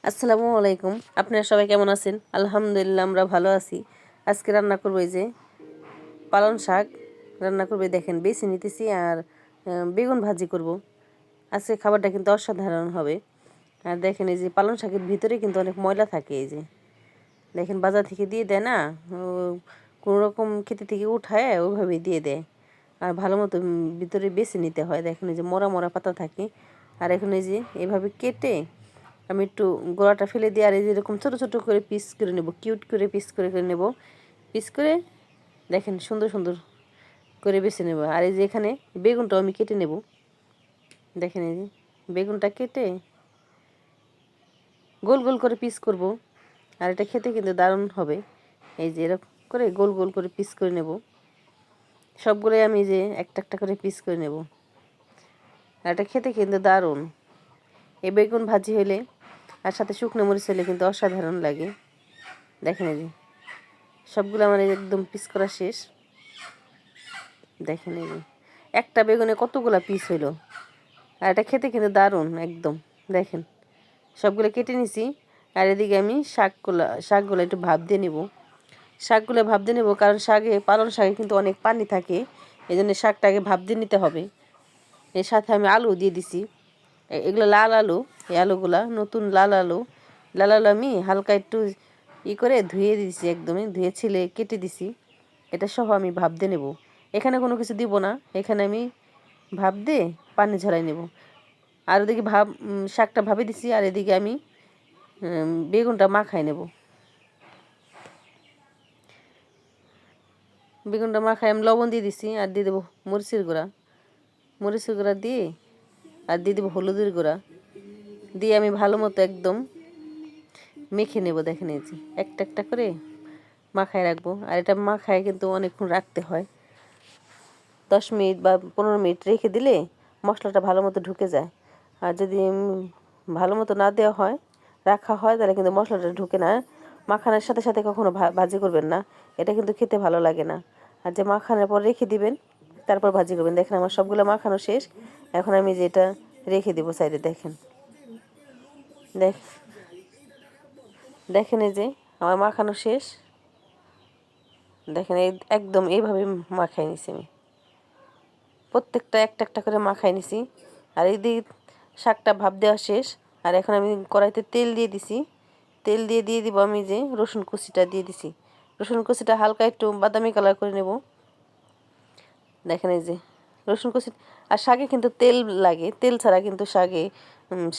আসসালামু আলাইকুম। আপনারা সবাই কেমন আছেন? আলহামদুলিল্লাহ আমরা ভালো আছি। আজকে রান্না করবো এই যে পালং শাক রান্না করবে, দেখেন বেছে নিতেছি আর বেগুন ভাজি করব। আজকে খাবারটা কিন্তু অসাধারণ হবে। আর দেখেন এই যে পালং শাকের ভিতরে কিন্তু অনেক ময়লা থাকে, এই যে দেখেন বাজার থেকে দিয়ে দেয় না, কোনো রকম খেতে থেকে উঠায় ওইভাবে দিয়ে দেয়। আর ভালো মতো ভিতরে বেছে নিতে হয়। দেখেন এই যে মরা মরা পাতা থাকে। আর এখন এই যে এভাবে কেটে আমি একটু গোড়াটা ফেলে দিয়ে আর এই যেরকম ছোটো ছোটো করে পিস করে নেব, কিউট করে পিস করে করে নেব। পিস করে দেখেন সুন্দর সুন্দর করে বেছে নেব। আর এই যে এখানে বেগুনটাও আমি কেটে নেব। দেখেন এই যে বেগুনটা কেটে গোল গোল করে পিস করব। আর এটা খেতে কিন্তু দারুণ হবে। এই যে এরকম করে গোল গোল করে পিস করে নেব। সবগুলোই আমি যে একটা একটা করে পিস করে নেব। আর এটা খেতে কিন্তু দারুণ। এই বেগুন ভাজি হলে আর সাথে শুকনো মরিচ হলে কিন্তু অসাধারণ লাগে। দেখেন এই যে সবগুলো আমার একদম পিস করা শেষ। দেখেন এই যে একটা বেগুনে কতগুলা পিস হইলো। আর এটা খেতে কিন্তু দারুণ একদম। দেখেন সবগুলো কেটে নিছি। আর এদিকে আমি শাকগুলো একটু ভাপ দিয়ে নিব। শাকগুলো ভাপ দিয়ে নেব, কারণ পালং শাকে কিন্তু অনেক পানি থাকে। এই জন্য শাকটাকে ভাপ দিয়ে নিতে হবে। এর সাথে আমি আলু দিয়ে দিছি। এগুলো লাল আলু। এই আলুগুলা নতুন লাল আলু। লাল আলু আমি হালকা একটু করে ধুয়ে দিছি, একদমই ধুয়ে ছিলে কেটে দিছি। এটা সহ আমি ভাপ দিয়ে নেব। এখানে কোনো কিছু দিব না, এখানে আমি ভাপ দিয়ে পানি ঝরাই নেব। আর ওদিকে শাকটা ভাপে দিছি, আর এদিকে আমি বেগুনটা মাখাই নেব। বেগুনটা মাখাই আমি লবণ দিয়ে দিছি, আর দিয়ে দেবো মরিচের গুঁড়া দিয়ে, আর দিয়ে দেবো হলুদের গুঁড়া দিয়ে আমি ভালো মতো একদম মেখে নেব। দেখেন এই যে একটা একটা করে মাখায় রাখবো। আর এটা মাখায় কিন্তু অনেকক্ষণ রাখতে হয়। 10 মিনিট বা 15 মিনিট রেখে দিলে মশলাটা ভালো মতো ঢুকে যায়। আর যদি ভালো মতো না দেওয়া হয়, রাখা হয়, তাহলে কিন্তু মশলাটা ঢুকে না। মাখানোর সাথে সাথে কখনো ভাজি করবেন না, এটা কিন্তু খেতে ভালো লাগে না। আর যে মাখানোর পর রেখে দিবেন, তারপর ভাজি করবেন। দেখেন আমার সবগুলো মাখানো শেষ। এখন আমি যেটা রেখে দিব সাইডে, দেখেন দেখেন এই যে আমার মাখানো শেষ। দেখেন এই একদম এইভাবে মাখাই নিছি আমি, প্রত্যেকটা একটা একটা করে মাখাই নিছি। আর এই দিকে শাকটা ভাপ দেওয়া শেষ। আর এখন আমি কড়াইতে তেল দিয়ে দিছি। তেল দিয়ে দিব আমি যে রসুন কুচিটা দিয়ে দিছি। রসুন কুচিটা হালকা একটু বাদামি কালার করে নেব। দেখেন এই যে রসুন কুচি। আর শাকে কিন্তু তেল লাগে, তেল ছাড়া কিন্তু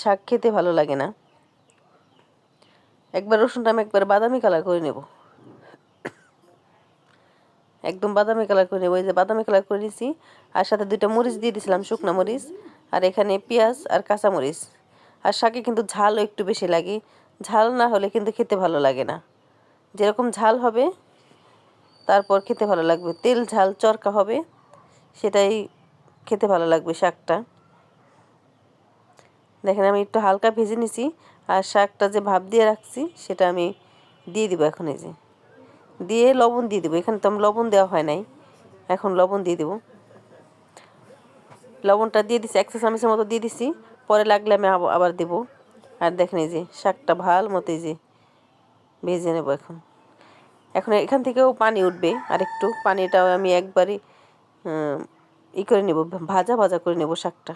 শাক খেতে ভালো লাগে না। একবার রসুনটা আমি একবার বাদামি কালার করে নেব, একদম বাদামি কালার করে নেব। এই যে বাদামি কালার করে নিছি। আর সাথে 2টা মরিচ দিয়ে দিয়েছিলাম, শুকনো মরিচ। আর এখানে পেঁয়াজ আর কাঁচা মরিচ। আর শাকে কিন্তু ঝালও একটু বেশি লাগে। ঝাল না হলে কিন্তু খেতে ভালো লাগে না। যেরকম ঝাল হবে তারপর খেতে ভালো লাগবে, তেল ঝাল চরকা হবে, সেটাই খেতে ভালো লাগবে শাকটা। দেখেন আমি একটু হালকা ভেজে নিছি। আর শাকটা যে ভাপ দিয়ে রাখছি সেটা আমি দিয়ে দিব এখন। এই যে দিয়ে লবণ দিয়ে দেবো। এখানে তো আমি লবণ দেওয়া হয় নাই, এখন লবণ দিয়ে দেবো। লবণটা দিয়ে দিছি, 1 চা চামচের মতো দিয়ে দিছি। পরে লাগলে আমি আবার দেবো। আর দেখেন এই যে শাকটা ভালো মতো এই যে ভেজে নেব এখন। এখন এখান থেকেও পানি উঠবে, আর একটু পানিটাও আমি একবারই করে নেব, ভাজা ভাজা করে নেব শাকটা।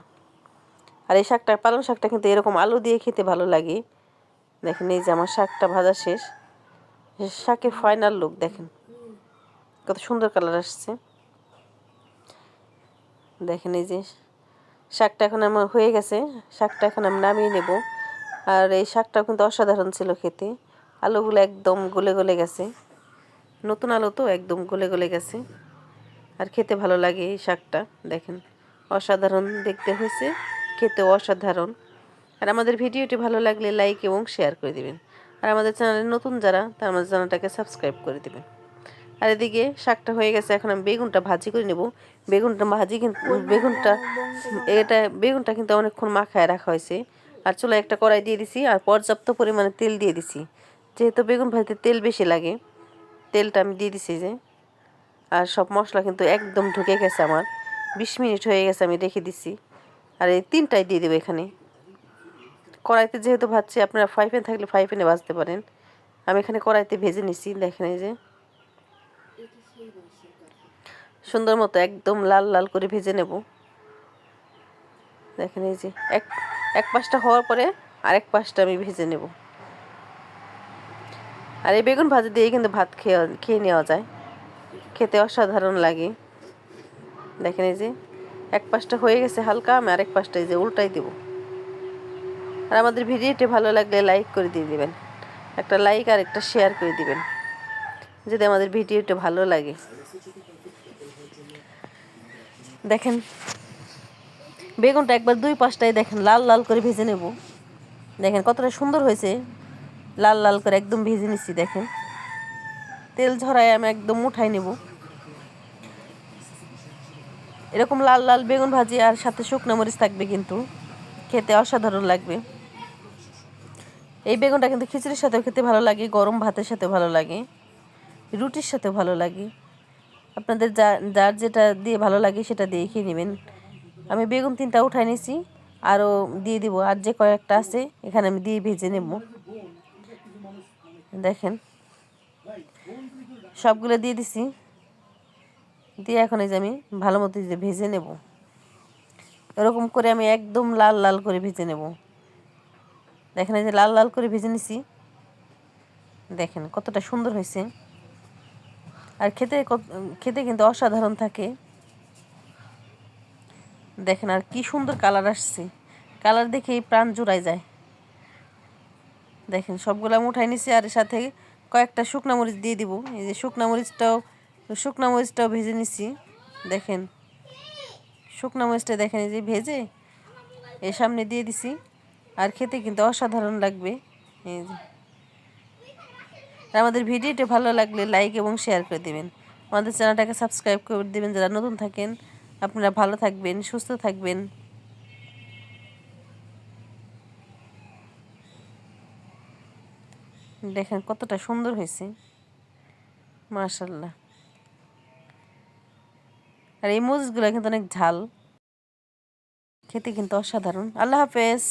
আর এই শাকটা, পালং শাকটা কিন্তু এরকম আলু দিয়ে খেতে ভালো লাগে। দেখেন এই যে আমার শাকটা ভাজা শেষ। শাকের ফাইনাল লুক দেখেন কত সুন্দর কালার আসছে। দেখেন এই যে শাকটা এখন আমার হয়ে গেছে। শাকটা এখন আমি নামিয়ে নেব। আর এই শাকটাও কিন্তু অসাধারণ ছিল খেতে। আলুগুলো একদম গলে গলে গেছে, নতুন আলু তো একদম গলে গলে গেছে। আর খেতে ভালো লাগে এই শাকটা। দেখেন অসাধারণ দেখতে হয়েছে, খেতেও অসাধারণ। আর আমাদের ভিডিওটি ভালো লাগলে লাইক এবং শেয়ার করে দিবেন। আর আমাদের চ্যানেলে নতুন যারা, তার আমাদের চ্যানেলটাকে সাবস্ক্রাইব করে দেবেন। আর এদিকে শাকটা হয়ে গেছে, এখন আমি বেগুনটা ভাজি করে নেব। বেগুনটা কিন্তু অনেকক্ষণ মাখায় রাখা হয়েছে। আর চুলায় একটা কড়াই দিয়ে দিছি, আর পর্যাপ্ত পরিমাণে তেল দিয়ে দিছি। যেহেতু বেগুন ভাজিতে তেল বেশি লাগে, তেলটা আমি দিয়ে দিছি যে। আর সব মশলা কিন্তু একদম ঢুকে গেছে আমার। 20 মিনিট হয়ে গেছে আমি রেখে দিছি। আর এই 3টাই দিয়ে দেবো এখানে। কড়াইতে যেহেতু ভাজছি, আপনারা ফ্রাই প্যান থাকলে ফ্রাই প্যানে ভাজতে পারেন। আমি এখানে কড়াইতে ভেজে নিচ্ছি। দেখেন এই যে সুন্দর মতো একদম লাল লাল করে ভেজে নেব। দেখেন এই যে এক পাশটা হওয়ার পরে আরেক পাশটা আমি ভেজে নেব। আর এই বেগুন ভাজি দিয়ে কিন্তু ভাত খেয়ে নেওয়া যায়, খেতে অসাধারণ লাগে। দেখেন এই যে এক পাশটা হয়ে গেছে হালকা, আমি আরেক পাশটা এই যে উল্টাই দেব। আর আমাদের ভিডিওটি ভালো লাগলে লাইক করে দিয়ে দিবেন, একটা লাইক আর একটা শেয়ার করে দিবেন যদি আমাদের ভিডিওটা ভালো লাগে। দেখেন বেগুনটা একবার দুই পাশটাই দেখেন লাল লাল করে ভেজে নেব। দেখেন কতটা সুন্দর হয়েছে, লাল লাল করে একদম ভেজে নিচ্ছি। দেখেন তেল ঝরায় আমি একদম উঠাই নেব। এরকম লাল লাল বেগুন ভাজি আর সাথে শুকনো মরিচ থাকবে, কিন্তু খেতে অসাধারণ লাগবে। এই বেগুনটা কিন্তু খিচুড়ির সাথেও খেতে ভালো লাগে, গরম ভাতের সাথে ভালো লাগে, রুটির সাথে ভালো লাগে। আপনাদের যার যেটা দিয়ে ভালো লাগে সেটা দিয়ে খেয়ে নেবেন। আমি বেগুন 3টা উঠাই নিয়েছি, আরও দিয়ে দিব। আর যে কয়েকটা আছে এখানে আমি দিয়ে ভেজে নেব। দেখেন সবগুলো দিয়ে দিছি, দিয়ে এখন এই যে আমি ভালো মতো যে ভেজে নেব। এরকম করে আমি একদম লাল লাল করে ভেজে নেব। দেখেন এই যে লাল লাল করে ভেজে নিছি। দেখেন কতটা সুন্দর হয়েছে, আর খেতে কিন্তু অসাধারণ থাকে। দেখেন আর কি সুন্দর কালার আসছে, কালার দেখেই প্রাণ জুড়ায় যায়। দেখেন সবগুলো আমি উঠাই নিছি, আর সাথে কয়েকটা শুকনা মরিচ দিয়ে দিব। এই যে শুকনা মরিচটাও ভেজে নিছি। দেখেন শুকনা মরিচটা দেখেন এই যে ভেজে এর সামনে দিয়ে দিছি, আর খেতে কিন্তু অসাধারণ লাগবে। এই যে আমাদের ভিডিওটি ভালো লাগলে লাইক এবং শেয়ার করে দেবেন। আমাদের চ্যানেলটাকে সাবস্ক্রাইব করে দেবেন যারা নতুন থাকেন। আপনারা ভালো থাকবেন, সুস্থ থাকবেন। দেখেন কতটা সুন্দর হয়েছে, মাশাআল্লাহ। আর এই মরিচগুলো কিন্তু অনেক ঝাল, খেতে কিন্তু অসাধারণ। আল্লাহ হাফেজ।